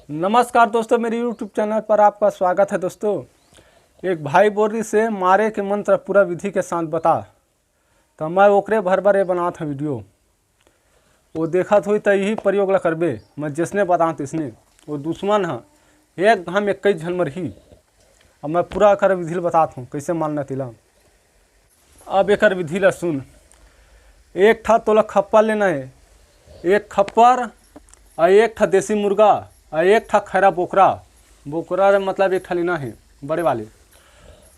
नमस्कार दोस्तों, मेरे YouTube चैनल पर आपका स्वागत है। दोस्तों, एक भाई बोरी से मारे के मंत्र पूरा विधि के साथ बता, तो मैं ओकरे भर भरे बना था वीडियो। वो देखा थोड़ी तो यही प्रयोग ला करबे, मैं जिसने बता तिसने वो दुश्मन है एक हम 21 जनवरी ही। अब मैं पूरा कर विधि बताता हूँ कैसे मानना तिला। अब एक विधि ला सुन। एक ठा तोला खप्पर लेना है, एक खप्पर और एक ठा देसी मुर्गा और एक ठा खैरा बोकरा। बोकरा मतलब एक ठा लेना है बड़े वाले,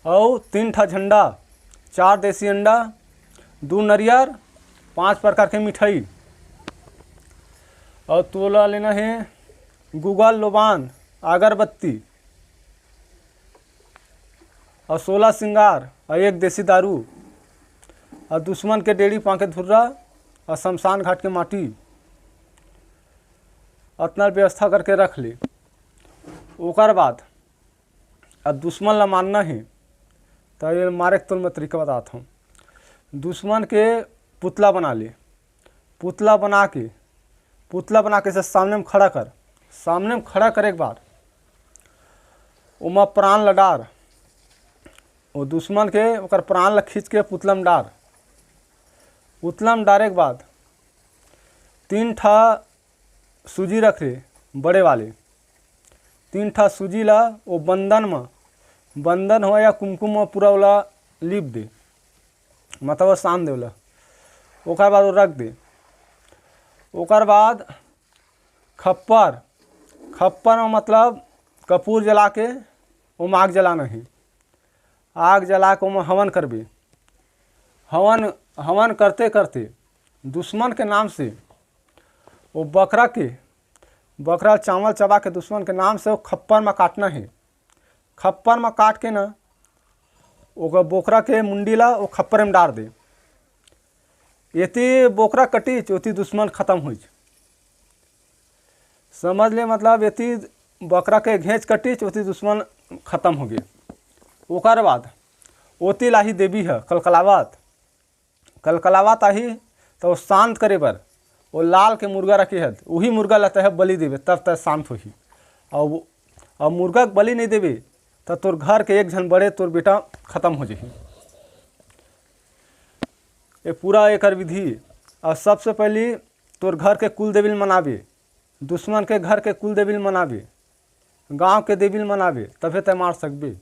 और 3 ठा झंडा, 4 देसी अंडा, 2 नरियर, 5 प्रकार के मिठाई। और तोला लेना है गूगल लोबान, अगरबत्ती और 16 सिंगार और 1 देसी दारू और दुश्मन के डेढ़ी पाँके धुर्रा और शमशान घाट के माटी। इतना व्यवस्था करके रख ले। ओकर बाद अब दुश्मन ला मानना है तो ये मारे तो मैं तरीका बताता हूँ। दुश्मन के पुतला बना ले, पुतला बना के से सामने में खड़ा कर। सामने में खड़ा करे के बाद उमा प्राण ला डार, वो दुश्मन के ओकर प्राण ला खींच के पुतला में डार। पुतला में डारे के बाद 3 ठा सूजी रख रे बड़े वाले। 3 ठा सूजी ला वो बंधन हो या कुमकुम पूरा वाला लिप दे, मतलब सान दे वाला। ओकर बाद वो रख दे। ओकर बाद खप्पर में मतलब कपूर जला के वो आग जलाना है। आग जला के वो हवन करबे। हवन करते करते दुश्मन के नाम से वो बकरा चावल चबा के दुश्मन के नाम से वो खप्पर में काटना है। खप्पर में काट के ना वो बोकरा के मुंडी ला वो खप्पर में डाल दे। यति बोकरा कटी चौथी दुश्मन खत्म हो। समझ ले, मतलब यति बकरा के घेंच कटी चौथी दुश्मन खत्म हो गए। ओकर बाद ओती लाही देवी है कलकलावत आही तो शांत करे बर वो लाल के मुर्गा रखे है, वही मुर्गा लेते है बलि देवे, तब तक शांत होही। और मुर्गा के बलि नहीं देवे तो तोर घर के एक जन बड़े तोर बेटा खत्म हो जाही। ये पूरा एक विधि। और सबसे पहले तोर घर के कुल देवी मनावे, दुश्मन के घर के कुल देवी मनावे, गांव के देवी मनावे, तभी तय मार सकबे।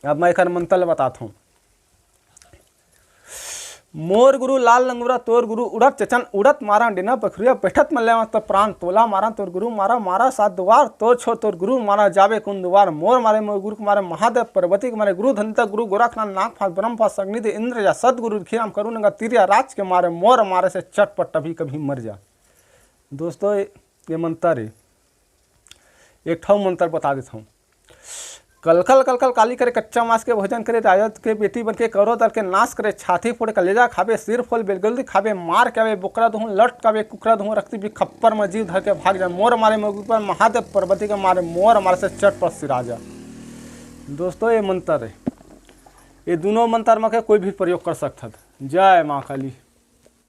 अब मैं एक मंत्र बताता हूँ। मोर गुरु लाल लंगूरा तोर गुरु उड़त चचन उड़त मारा डेना बखरिया बैठत मल्ले तो प्राण तोला मारा तोर गुरु मारा 7 द्वार तोर छो तोर गुरु मारा जावे कुन द्वार। मोर गुरु मारे महादेव पार्वती के मारे गुरु धनिता गुरु गोरखनाथ नाग फास ब्रह्म फास अग्निदेव इंद्र जा सदगुरु खीराम करुणा तीरिया राज के मारे मोर मारे से चटपट कभी कभी मर जा। दोस्तों, ये मंत्र है। एक ठा मंत्र बता देता हूँ। कलकल काली करे कच्चा मांस के भोजन करे, राजा के बेटी बन के करो दल के नाश करे, छाती फोड़े कलेजा खावे, सिर फोल बेलगल्दी खावे, मार के आवे बोकरा दूँ लट कावे कुकरा दूँ रखती भी खप्पर में जीव धर के भाग जा। मोर मारे पर महादेव पार्वती के मारे मोर मारे से चटपट सिराजा। दोस्तों, ये मंत्र है। ये दोनों मंत्र में कोई भी प्रयोग कर सकता। जय माँ काली।